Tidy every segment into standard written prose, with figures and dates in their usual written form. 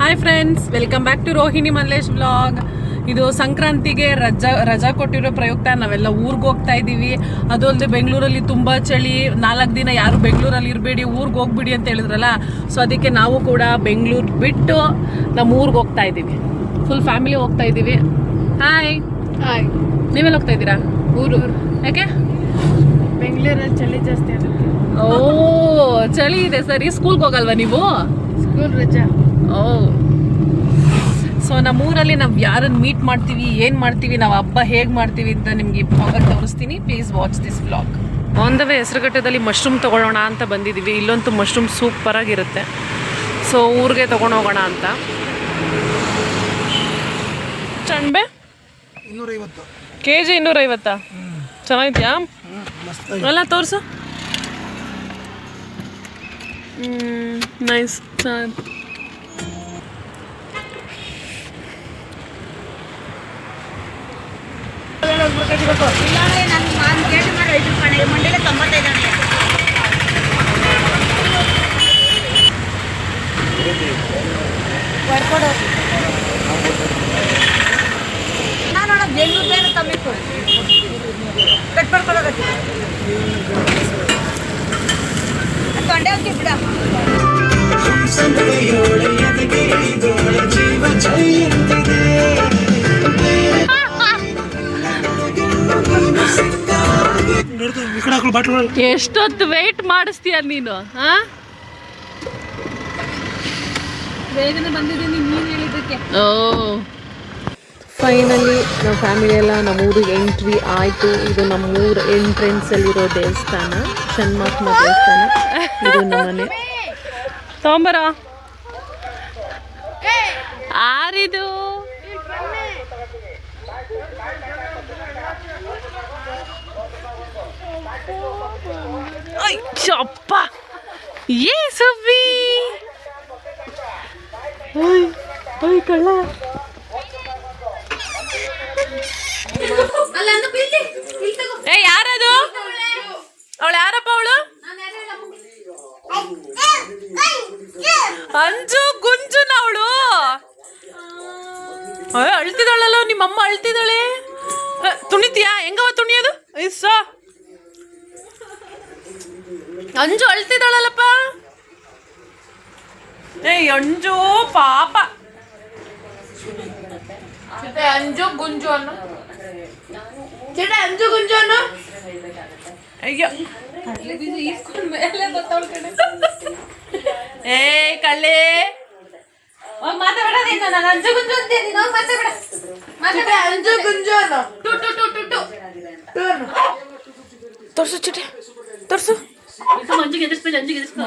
Hi friends, welcome back to Rohini Mallesh vlog. ಇದು ಸಂಕ್ರಾಂತಿಗೆ ರಜಾ ಕೊಟ್ಟಿರೋ ಪ್ರಯುಕ್ತ ನಾವೆಲ್ಲ ಊರಿಗೆ ಹೋಗ್ತಾ ಇದ್ದೀವಿ. ಅದು ಅಲ್ಲದೆ ಬೆಂಗಳೂರಲ್ಲಿ ತುಂಬ ಚಳಿ, 4 ದಿನ ಯಾರು ಬೆಂಗಳೂರಲ್ಲಿ ಇರಬೇಡಿ, ಊರಿಗೆ ಹೋಗ್ಬಿಡಿ ಅಂತ ಹೇಳಿದ್ರಲ್ಲ. ಸೊ ಅದಕ್ಕೆ ನಾವು ಕೂಡ ಬೆಂಗಳೂರು ಬಿಟ್ಟು ನಮ್ಮ ಊರಿಗೆ ಹೋಗ್ತಾ ಇದ್ದೀವಿ. ಫುಲ್ ಫ್ಯಾಮಿಲಿ ಹೋಗ್ತಾ ಇದ್ದೀವಿ. ಹಾಯ್ ಹಾಯ್, ನೀವೆಲ್ಲ ಹೋಗ್ತಾ ಇದ್ದೀರಾ? ಊರು. ಯಾಕೆ? ಬೆಂಗಳೂರಲ್ಲಿ ಚಳಿ ಜಾಸ್ತಿ ಅದಕ್ಕೆ. ಓ, ಚಳಿ ಇದೆ ಸರಿ. ಸ್ಕೂಲ್ಗೆ ಹೋಗಲ್ವಾ ನೀವು? ಸ್ಕೂಲ್ ರಜಾ. ಓ, ಸೊ ನಮ್ಮೂರಲ್ಲಿ ನಾವು ಯಾರನ್ನು ಮೀಟ್ ಮಾಡ್ತೀವಿ, ಏನು ಮಾಡ್ತೀವಿ, ನಾವು ಹಬ್ಬ ಹೇಗೆ ಮಾಡ್ತೀವಿ ಅಂತ ನಿಮಗೆ ಬ್ಲಾಗಲ್ಲಿ ತೋರಿಸ್ತೀನಿ. Please watch this vlog. On the way ಹೆಸರುಘಟ್ಟದಲ್ಲಿ ಮಶ್ರೂಮ್ ತೊಗೊಳ್ಳೋಣ ಅಂತ ಬಂದಿದ್ದೀವಿ. ಇಲ್ಲಂತೂ ಮಶ್ರೂಮ್ ಸೂಪರಾಗಿರುತ್ತೆ. ಸೊ ಊರಿಗೆ ತೊಗೊಂಡೋಗೋಣ ಅಂತ. ಚಣ್ಬೆ 250 kg 250. ಚೆನ್ನಾಗಿದ್ಯಾ? ಅಲ್ಲ ತೋರಿಸು. ನೈಸ್. ಎಷ್ಟೊತ್ತು ವೇಟ್ ಮಾಡಿಸ್ತೀಯ ನೀನು? ಬೇಗನೆ ಬಂದಿದ್ದೀನಿ ನೀನು ಹೇಳಿದ್ದಕ್ಕೆ. ಓ, ಫೈನಲಿ ನಾವು ಫ್ಯಾಮಿಲಿ ಎಲ್ಲ ನಮ್ಮೂರಿಗೆ ಎಂಟ್ರಿ ಆಯಿತು. ಇದು ನಮ್ಮೂರು ಎಂಟ್ರೆನ್ಸಲ್ಲಿರೋ ದೇವಸ್ಥಾನ, ಷಣ್ಮಹಾತ್ಮ ದೇವಸ್ಥಾನ. ಇದು ನಮ್ಮನೆ. ತೊಂಬರ ಆರಿದು ಅಪ್ಪ, ಏ ಸುಬ್ಬಿ, ಕಳ್ಳ. ಏ ಯಾರದು? ಅವಳು ಯಾರಪ್ಪ? ಅವಳು ಅಂಜು ಗುಂಜುನ. ಅವಳು ಅಳ್ತಿದ್ದಾಳಲ್ಲ, ನಿಮ್ಮಮ್ಮ ಅಳ್ತಿದ್ದಾಳೆ. ತುಣಿತೀಯಾ? ಹೆಂಗವ ತುಣಿಯೋದು? ಇಸ್ಸ ಅಂಜು ಅಳ್ತಿದ್ದಾಳಲ್ಲಪ್ಪ. ಏಯ್ ಅಂಜು ಪಾಪ. ಅಂಜು ಗುಂಜು ಅನ್ನು ಅಂಜು ಗುಂಜು ಅನ್ನು. ಅಯ್ಯೋ, ಏ ಕಳ್ಳೆ, ಮಾತಾಡೋದೇನು? ನಾನು ಅಂಜು ಗುಂಜು ಅಂತೀನಿ. ಅಂಜು ಗುಂಜು ಅನ್ನು ತೋರ್ಸು ಚಿಟ್ಟೆ, ತೋರ್ಸು. ಅಂಜಿಗೆ ಎದುರಿಸ್ಬೇಕು, ಅಂಜಿಗೆ ಎದುರಿಸ್ಬೇಕು.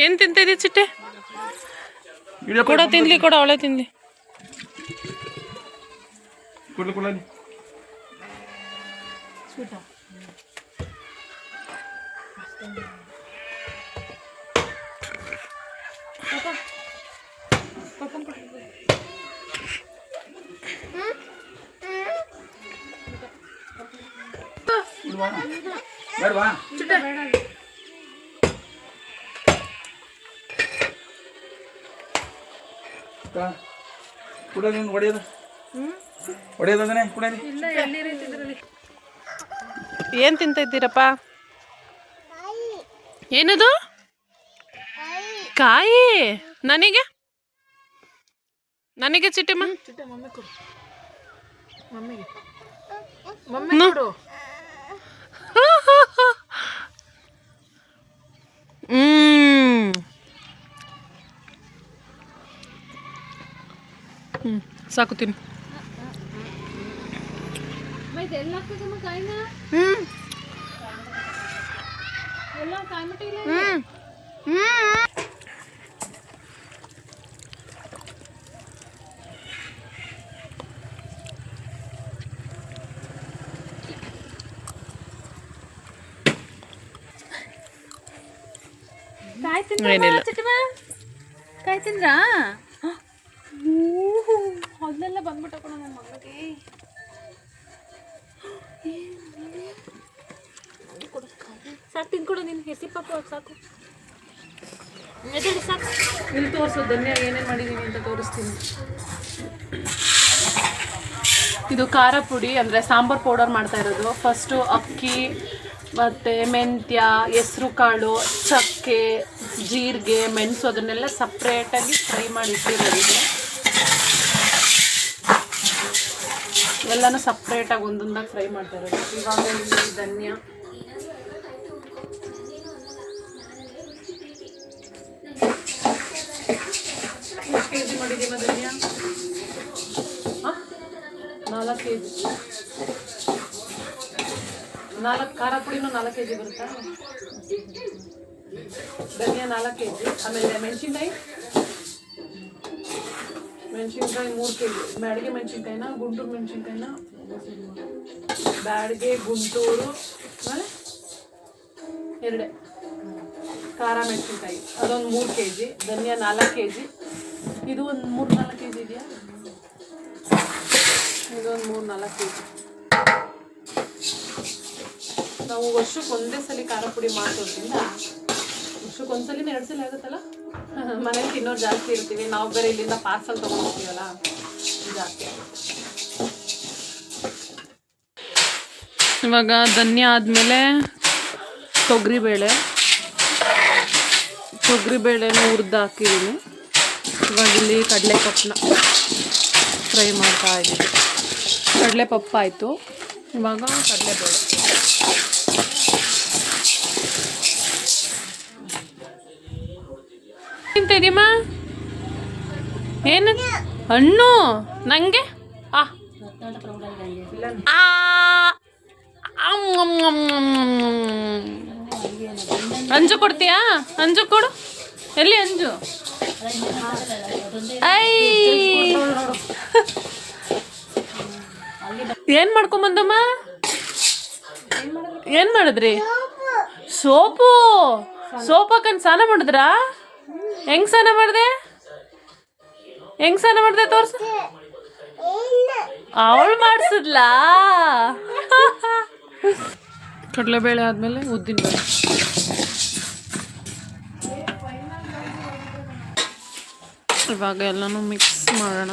ಏನ್ ತಿಂತ ಇದೀಯ ಚಿಟ್ಟೆ? ಕೂಡ ತಿನ್ಲಿ, ಕೂಡ ಅವಳೆ ತಿನ್ಲಿ. ಏನ್ ತಿಂತ ಇದ್ದೀರಪ್ಪ? ಏನದು? ಕಾಯಿ. ನನಗೆ ನನಗೆ ಚಿಟ್ಟೆಮ್ಮ. ಸಾಕು ತಿನ್ನು. ಏನಿಲ್ಲ. ಕಾಯಿ ತಿಂದ್ರಾ? ಅಲ್ಲೆಲ್ಲ ಬಂದ್ಬಿಟ್ಟ ಕಣ ನನ್ನ ಮಗಳಿಗೆ. ಸಾಕು ತಿನ್ಕೊಡು ನೀನು ಹೆಸಿ ಪಾಪ ಸಾಕು. ಸಾಕು ಇಲ್ಲಿ ತೋರಿಸು ಧನ್ಯ ಏನೇನು ಮಾಡಿದ್ದೀನಿ ಅಂತ ತೋರಿಸ್ತೀನಿ. ಇದು ಖಾರ ಪುಡಿ ಅಂದರೆ ಸಾಂಬಾರು ಪೌಡರ್ ಮಾಡ್ತಾ ಇರೋದು. ಫಸ್ಟು ಅಕ್ಕಿ ಮತ್ತು ಮೆಂತ್ಯ, ಹೆಸ್ರು ಕಾಳು, ಚಕ್ಕೆ, ಜೀರಿಗೆ, ಮೆಣಸು ಅದನ್ನೆಲ್ಲ ಸಪ್ರೇಟಾಗಿ ಫ್ರೈ ಮಾಡಿ ಇಟ್ಟಿರೋದಿದೆ. ಎಲ್ಲನೂ ಸಪ್ರೇಟಾಗಿ ಒಂದೊಂದಾಗಿ ಫ್ರೈ ಮಾಡ್ತಾ ಇರೋದು. ಇವಾಗ ಇಲ್ಲಿ ಧನ್ಯ, ಎಷ್ಟು ಕೆ ಜಿ ಮಾಡಿದ್ದೀವಿ ಧನ್ಯ? 4 kg. 4 ಖಾರ ಪುಡಿನೂ 4 kg ಬರುತ್ತಾ? ಧನಿಯಾ 4 kg. ಆಮೇಲೆ ಮೆಣಸಿನ್ಕಾಯಿ 3 kg. ಬ್ಯಾಡಿಗೆ ಮೆಣಸಿನ್ಕಾಯಿನ ಗುಂಟೂರು ಮೆಣಸಿನ್ಕಾಯಿನ ಬ್ಯಾಡಿಗೆ ಗುಂಟೂರು ಆಮೇಲೆ 2 ಖಾರ ಮೆಣಸಿನ್ಕಾಯಿ ಅದೊಂದು 3 kg. ಧನಿಯಾ 4 kg. ಇದು ಒಂದು 3-4 kg ಇದೆಯಾ? ಇದೊಂದು 3-4 kg. ನಾವು ವರ್ಷಕ್ಕೆ ಒಂದೇ ಸಲ ಖಾರ ಪುಡಿ ಮಾಡೋದ್ರಿಂದ ವರ್ಷಕ್ಕೆ ಒಂದ್ಸಲಿನ 2 ಸಲ ಆಗುತ್ತಲ್ಲ. ಮನೇಲಿ ತಿನ್ನೋರು ಜಾಸ್ತಿ ಇರ್ತೀವಿ, ನಾವು ಬೇರೆ ಇಲ್ಲಿಂದ ಪಾರ್ಸಲ್ ತೊಗೊಂಡ್ತೀವಲ್ಲ, ಜಾಸ್ತಿ ಆಗುತ್ತೆ. ಇವಾಗ ಧನ್ಯ ಆದಮೇಲೆ ತೊಗರಿಬೇಳೆನೂ ಹುರಿದು ಹಾಕಿದ್ದೀನಿ. ಇವಾಗ ಇಲ್ಲಿ ಕಡಲೆಪಪ್ಪನ್ನ ಫ್ರೈ ಮಾಡ್ತಾ ಇದ್ದೀವಿ. ಕಡಲೆಪಪ್ಪು ಆಯಿತು, ಇವಾಗ ಕಡಲೆಬೇಳೆ. ತಿಂತಿದ್ದೀಮ್ಮ? ಏನು ಹಣ್ಣು? ನನಗೆ ಅಂಜು ಕೊಡ್ತೀಯಾ? ಅಂಜು ಕೊಡು. ಎಲ್ಲಿ ಅಂಜು? ಏನ್ ಮಾಡ್ಕೊಂಬಂದಮ್ಮ? ಏನ್ ಮಾಡಿದ್ರಿ? ಸೋಪು ಹಾಕೊಂಡು ಸ್ನಾನ ಮಾಡಿದ್ರಾ? ಹೆಂಗ್ ಸ್ನಾನ ಮಾಡಿದೆ ತೋರ್ಸ. ಅವಳು ಮಾಡಿಸಿದ್ಲಾ? ಕಡಲೆಬೇಳೆ ಆದ್ಮೇಲೆ ಉದ್ದಿನ ಬೇಳೆ. ಇವಾಗ ಎಲ್ಲನೂ ಮಿಕ್ಸ್ ಮಾಡೋಣ.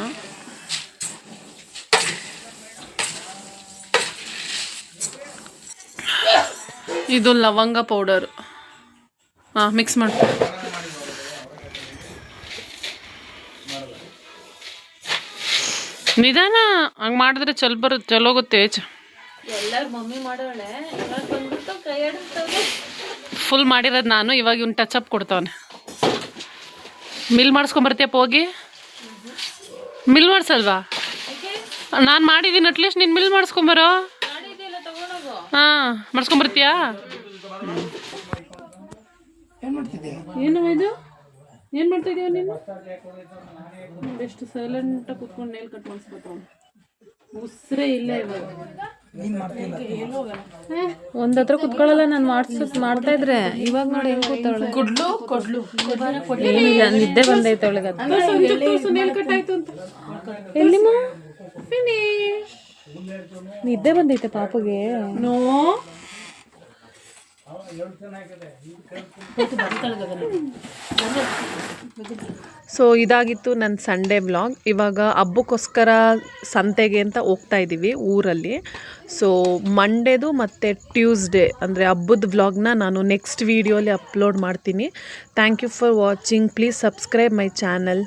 ಇದು ಲವಂಗ ಪೌಡರ್. ಮಿಕ್ಸ್ ಮಾಡಿ. ನಿಧಾನ, ಹಂಗೆ ಮಾಡಿದ್ರೆ ಚಲೋ ಹೋಗುತ್ತೆ. ಎಲ್ಲರೂ ಮಮ್ಮಿ ಮಾಡೋಳೆ, ಇವಾಗ ಬಂದ್ಬಿಟ್ಟು ಕೈ ಆಡಿಸ್ತವ್ರೆ. ಫುಲ್ ಮಾಡಿರೋದು ನಾನು. ಇವಾಗ ಇವ್ನು ಟಚ್ ಅಪ್ ಕೊಡ್ತಾವನೆ. ಮಿಲ್ ಮಾಡಿಸ್ಕೊಂಬರ್ತೀಯಪ್ಪ ಹೋಗಿ? ಮಿಲ್ ಮಾಡಿಸಲ್ವಾ? ನಾನು ಮಾಡಿದ್ದೀನಿ, ಅಟ್ಲೀಸ್ಟ್ ನೀನು ಮಿಲ್ ಮಾಡಿಸ್ಕೊಂಬರೋ. ಹಾಂ, ಮಾಡಿಸ್ಕೊಂಬರ್ತೀಯಾ? ಏನು ಇದು? ಏನು ಮಾಡ್ತಾ ಇದೀವ ನೀನು? ಎಷ್ಟು ಸೈಲೆಂಟಾಗಿ ಕುತ್ಕೊಂಡು ನೇಲ್ ಕಟ್ ಮಾಡಿಸ್ಕೊತಾವ. ಉಸಿರೇ ಇಲ್ಲ ಇವಾಗ. ಒಂದ್ ಹತ್ರ ಕುತ್ಕೊಳ್ಳಲ್ಲ. ನಾನು ಮಾಡ್ತಾ ಇದ್ರೆ ಇವಾಗ ನೋಡಿ ಹೆಂಗ್ ಕೂತಾವಳೆ. ಕೊಡ್ಲು ಏನಿಲ್ಲ, ನಿದ್ದೆ ಬಂದೈತೆ ಅವಳಿಗೆ. ನೇಲ್ ಕಟ್ ಆಯ್ತು ಅಂತ. ಎಲ್ಲಿಮ್ಮ? ನಿದ್ದೆ ಬಂದೈತೆ ಪಾಪಗೆ. ನೋ, ಸೊ ಇದಾಗಿತ್ತು ನನ್ನ ಸಂಡೇ ವ್ಲಾಗ್. ಇವಾಗ ಹಬ್ಬಕ್ಕೋಸ್ಕರ ಸಂತೆಗೆ ಅಂತ ಹೋಗ್ತಾ ಇದ್ದೀವಿ ಊರಲ್ಲಿ. ಸೊ ಮಂಡೇದು ಮತ್ತು ಟ್ಯೂಸ್ಡೇ ಅಂದರೆ ಹಬ್ಬದ ವ್ಲಾಗ್ನ ನಾನು ನೆಕ್ಸ್ಟ್ ವೀಡಿಯೋಲಿ ಅಪ್ಲೋಡ್ ಮಾಡ್ತೀನಿ. Thank you for watching. Please subscribe my channel.